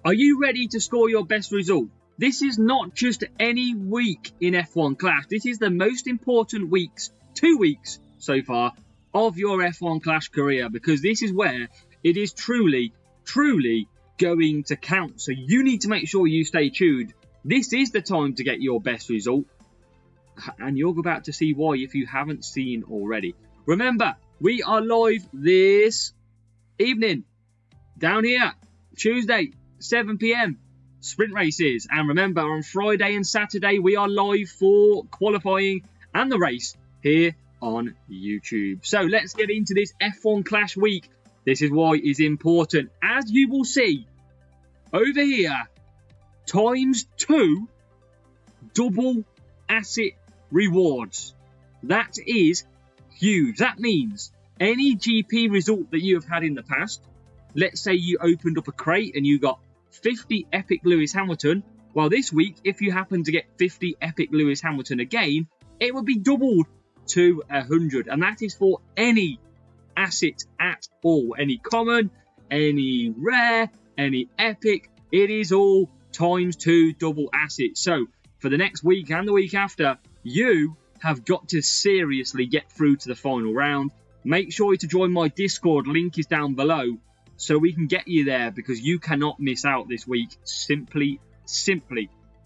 Are you ready to score your best result? This is not just any week in F1 Clash. This is the most important weeks, 2 weeks so far, of your F1 Clash career, because this is where it is truly going to count. So you need to make sure you stay tuned. This is the time to get your best result, and you're about to see why if you haven't seen already. Remember, we are live this evening down here, Tuesday, 7 p.m. sprint races. And remember, on Friday and Saturday, we are live for qualifying and the race here on YouTube. So let's get into this F1 Clash week. This is why it's important. As you will see over here, ×2 double asset rewards. That is huge. That means any GP result that you have had in the past, let's say you opened up a crate and you got 50 epic Lewis Hamilton. Well, this week, if you happen to get 50 epic Lewis Hamilton again, it will be doubled to 100. And that is for any asset at all. Any common, any rare, any epic. It is all ×2 double assets. So for the next week and the week after, you have got to seriously get through to the final round. Make sure to join my Discord. Link is down below, so we can get you there, because you cannot miss out this week. Simply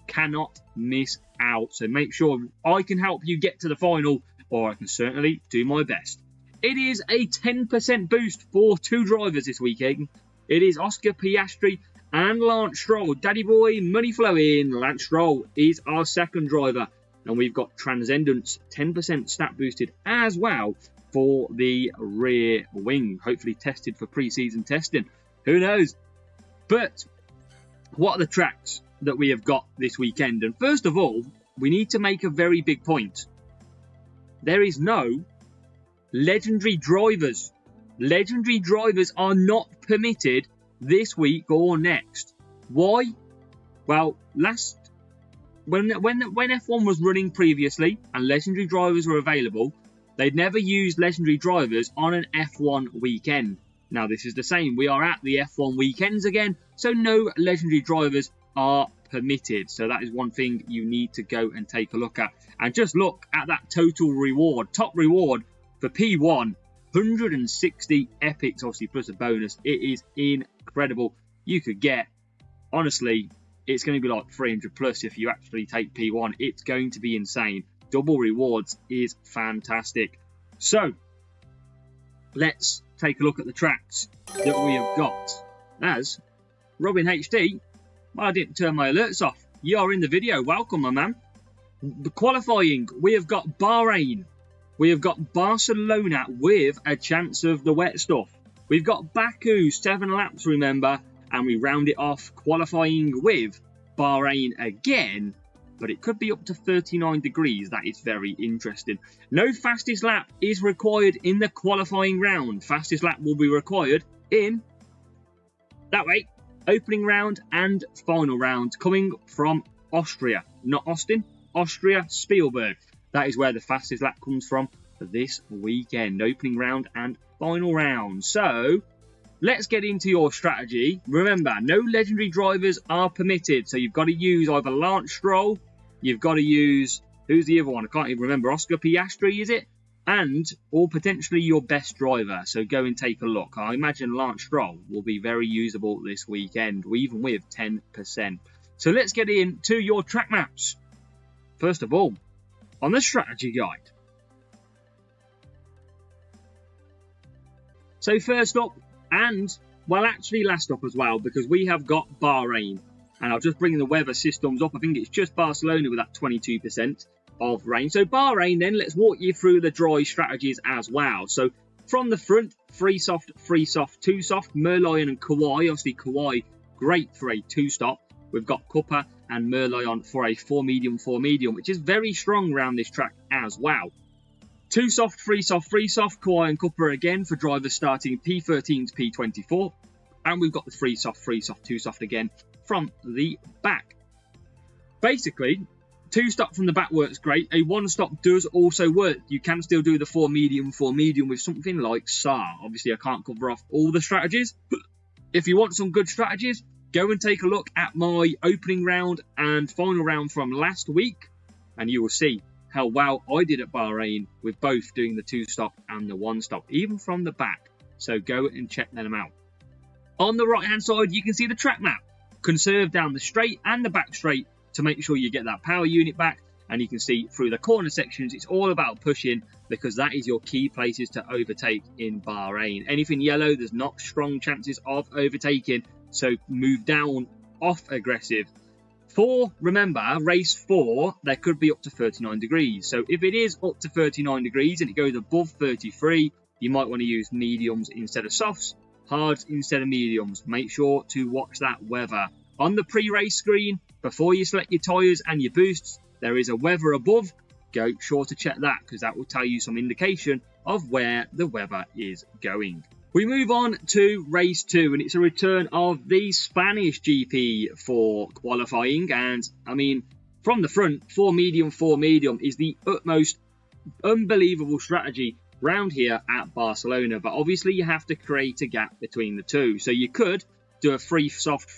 cannot miss out. So make sure I can help you get to the final, or I can certainly do my best. It is a 10% boost for 2 drivers this weekend. It is Oscar Piastri and Lance Stroll. Daddy boy, money flowing. Lance Stroll is our second driver. And we've got Transcendence 10% stat boosted as well for the rear wing. Hopefully tested for pre-season testing. Who knows? But what are the tracks that we have got this weekend? And first of all, we need to make a very big point. There is no legendary drivers. Legendary drivers are not permitted this week or next. Why? Well, when F1 was running previously and legendary drivers were available, they'd never used legendary drivers on an F1 weekend. Now this is the same. We are at the F1 weekends again, so no legendary drivers are permitted. So that is one thing you need to go and take a look at. And just look at that total reward. Top reward for P1, 160 epics, obviously plus a bonus. It is incredible. You could get, honestly, it's going to be like 300 plus if you actually take P1. It's going to be insane. Double rewards is fantastic. So let's take a look at the tracks that we have got. As Robin HD, well, I didn't turn my alerts off. You are in the video. Welcome, my man. The qualifying, we have got Bahrain. We have got Barcelona with a chance of the wet stuff. We've got Baku, 7 laps, remember. And we round it off qualifying with Bahrain again, but it could be up to 39 degrees. That is very interesting. No fastest lap is required in the qualifying round. Fastest lap will be required in that way, opening round and final round, coming from Austria, not Austin, Austria, Spielberg. That is where the fastest lap comes from for this weekend, opening round and final round. So let's get into your strategy. Remember, no legendary drivers are permitted. So you've got to use either Lance Stroll, you've got to use, who's the other one? I can't even remember. Oscar Piastri, is it? And, or potentially your best driver. So go and take a look. I imagine Lance Stroll will be very usable this weekend, even with 10%. So let's get into your track maps. First of all, on the strategy guide. So first up, and, well, actually last up as well, because we have got Bahrain. And I'll just bring the weather systems up. I think it's just Barcelona with that 22% of rain. So Bahrain, then, let's walk you through the dry strategies as well. So from the front, 3 soft, 2 soft, Merlion and Kawhi. Obviously, Kawhi, great for a 2-stop. We've got Cuppa and Merlion for a 4 medium, which is very strong around this track as well. 2 soft, 3 soft, Kawhi and Cuppa again for drivers starting P13 to P24. And we've got the 3 soft, 2 soft again from the back. Basically, 2-stop from the back works great. A 1-stop does also work. You can still do the 4 medium with something like SAR. Obviously, I can't cover off all the strategies, but if you want some good strategies, Go and take a look at my opening round and final round from last week, and you will see how well I did at Bahrain with both doing the 2-stop and the 1-stop, even from the back. So go and check them out. On the right hand side, you can see the track map. Conserve down the straight and the back straight to make sure you get that power unit back. And you can see through the corner sections, it's all about pushing, because that is your key places to overtake in Bahrain. Anything yellow, there's not strong chances of overtaking. So move down off aggressive. Remember, race 4, there could be up to 39 degrees. So if it is up to 39 degrees and it goes above 33, you might want to use mediums instead of softs, hards instead of mediums. Make sure to watch that weather. On the pre-race screen, before you select your tyres and your boosts, there is a weather above. Go sure to check that, because that will tell you some indication of where the weather is going. We move on to race 2, and it's a return of the Spanish GP for qualifying. And I mean, from the front, 4 medium is the utmost unbelievable strategy round here at Barcelona. But obviously you have to create a gap between the two. So you could do a 3 soft,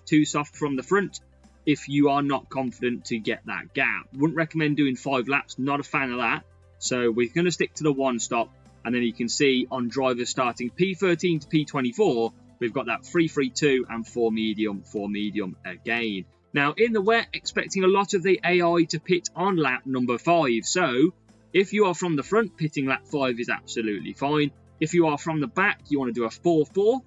2 soft from the front if you are not confident to get that gap. Wouldn't recommend doing 5 laps, not a fan of that. So we're going to stick to the 1 stop. And then you can see on drivers starting P13 to P24, we've got that 3-3-2 and 4 medium again. Now, in the wet, expecting a lot of the AI to pit on lap number 5. So, if you are from the front, pitting lap 5 is absolutely fine. If you are from the back, you want to do a 4-4,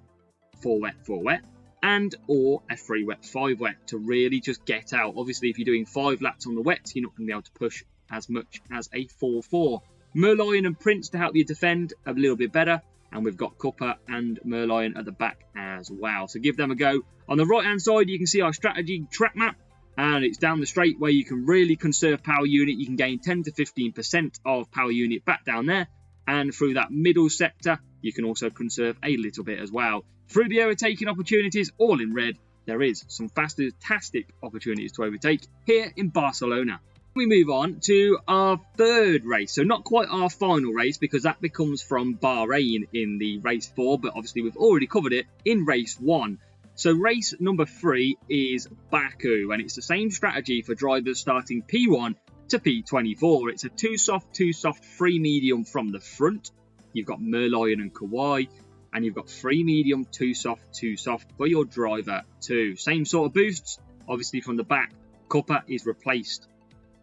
4 wet, and or a 3 wet, 5 wet to really just get out. Obviously, if you're doing 5 laps on the wet, you're not going to be able to push as much as a 4-4. Merlion and Prince to help you defend a little bit better. And we've got Cooper and Merlion at the back as well. So give them a go. On the right-hand side, you can see our strategy track map. And it's down the straight where you can really conserve power unit. You can gain 10 to 15% of power unit back down there. And through that middle sector, you can also conserve a little bit as well. Through the overtaking opportunities, all in red, there is some fantastic opportunities to overtake here in Barcelona. We move on to our 3rd race. So not quite our final race, because that becomes from Bahrain in the race 4, but obviously we've already covered it in race 1. So race number 3 is Baku, and it's the same strategy for drivers starting P1 to P24. It's a 2 soft, 3 medium from the front. You've got Merlion and Kawhi, and you've got 3 medium, 2 soft for your driver too. Same sort of boosts. Obviously from the back, Cooper is replaced.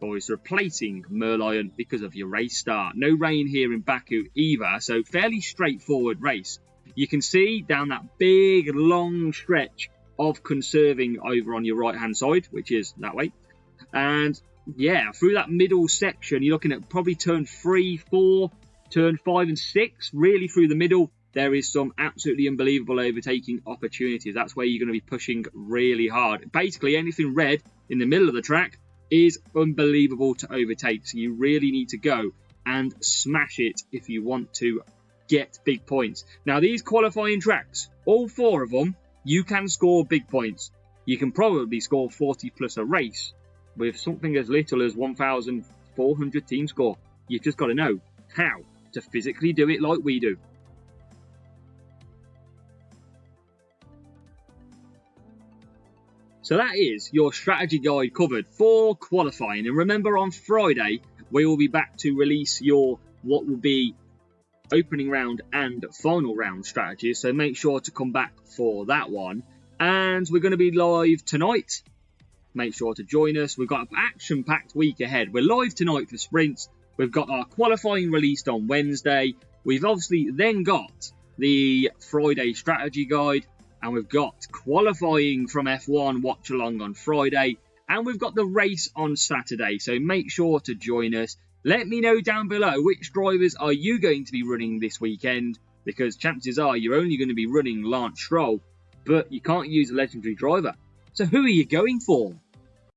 Or is replacing Merlion because of your race start. No rain here in Baku either, so fairly straightforward race. You can see down that big long stretch of conserving over on your right hand side, which is that way. And yeah, through that middle section, you're looking at probably turn 3, 4, turn 5 and 6. Really through the middle, there is some absolutely unbelievable overtaking opportunities. That's where you're going to be pushing really hard. Basically anything red in the middle of the track is unbelievable to overtake, so you really need to go and smash it if you want to get big points. Now these qualifying tracks, all 4 of them, you can score big points. You can probably score 40 plus a race with something as little as 1,400 team score. You've just got to know how to physically do it like we do. So that is your strategy guide covered for qualifying. And remember, on Friday, we will be back to release your what will be opening round and final round strategies. So make sure to come back for that one. And we're going to be live tonight. Make sure to join us. We've got an action-packed week ahead. We're live tonight for sprints. We've got our qualifying released on Wednesday. We've obviously then got the Friday strategy guide. And we've got qualifying from F1 watch along on Friday. And we've got the race on Saturday. So make sure to join us. Let me know down below which drivers are you going to be running this weekend. Because chances are you're only going to be running Lance Stroll. But you can't use a legendary driver. So who are you going for?